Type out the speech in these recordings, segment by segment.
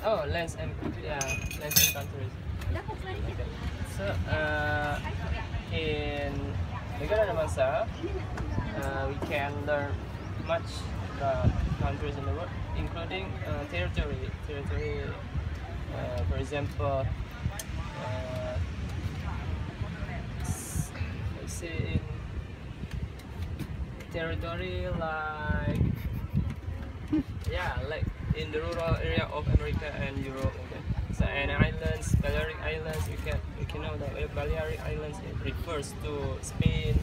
Oh, lands and countries. Okay. So in negara dan bangsa, we can learn much about countries in the world, including territory. For example, let's say in territory like like in the rural area of America and Europe. Okay. So and islands, Balearic Islands, you can know that Balearic Islands it refers to Spain.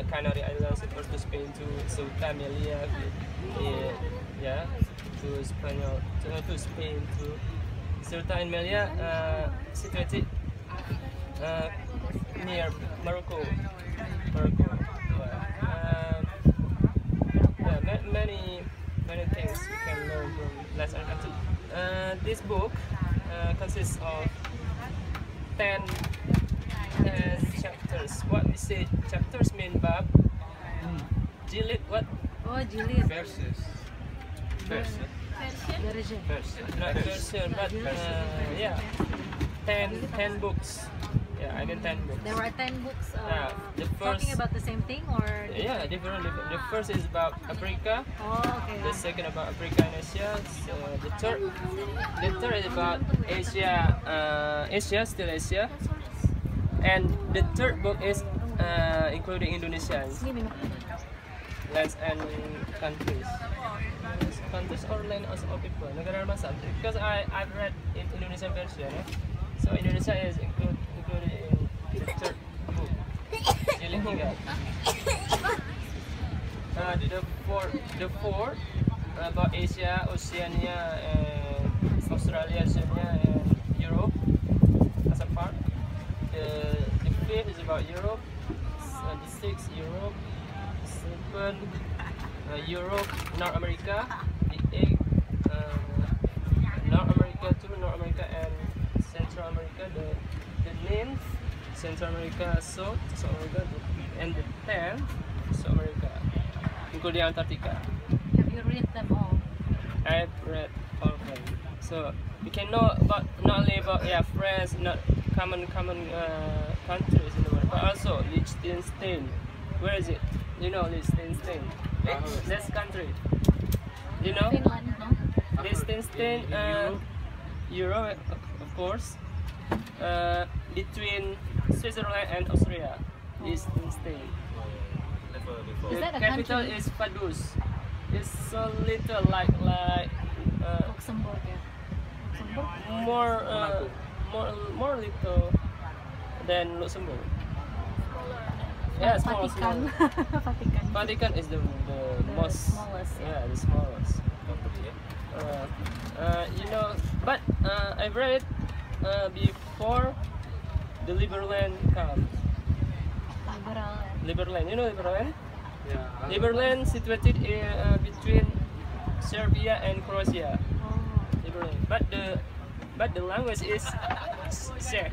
Canary Islands refers to Spain, to Ceuta, Melilla, to Spain, to Ceuta and Melilla, situated near Morocco. Many things you can learn from Let's Learn Country. This book consists of 10 chapters. What we say chapters mean bab. Jilid what? Oh, jilid. Verses. Not version, but 10 books. Yeah, I mean 10 books. There were 10 books the first, talking about the same thing, or? Yeah, different. The first is about Africa. Oh, okay. The second about Africa and Asia. So the third is about Asia, still Asia. And the third book is including Indonesia. Lands and countries. Countries or land of people. Negara bangsa. Because I've read in Indonesian version. So Indonesia is included in the third book. The fourth about Asia, Oceania, and Australia, and Europe as a part. The fifth is about Europe. The sixth Europe. Seven Europe, North America. The eighth North America, North America and Central America. The ninth Central America, South America, and the 10th South America, including Antarctica. Have you read them all? I've read all of them. So you can know about not only about France, not common countries in the world, but also Liechtenstein. Where is it? You know Liechtenstein. This country. You know? Finland, no? Liechtenstein, Europe, of course. Between Switzerland and Austria, Liechtenstein. The capital is Vaduz. It's so little like Luxembourg, more little than Luxembourg. Yeah, small. Vatican is the most smallest. Yeah, the smallest. You know, but I've read before the Liberland comes. Liberland, you know Liberland? Yeah. Liberland situated between Serbia and Croatia. Liberland, but the language is Czech.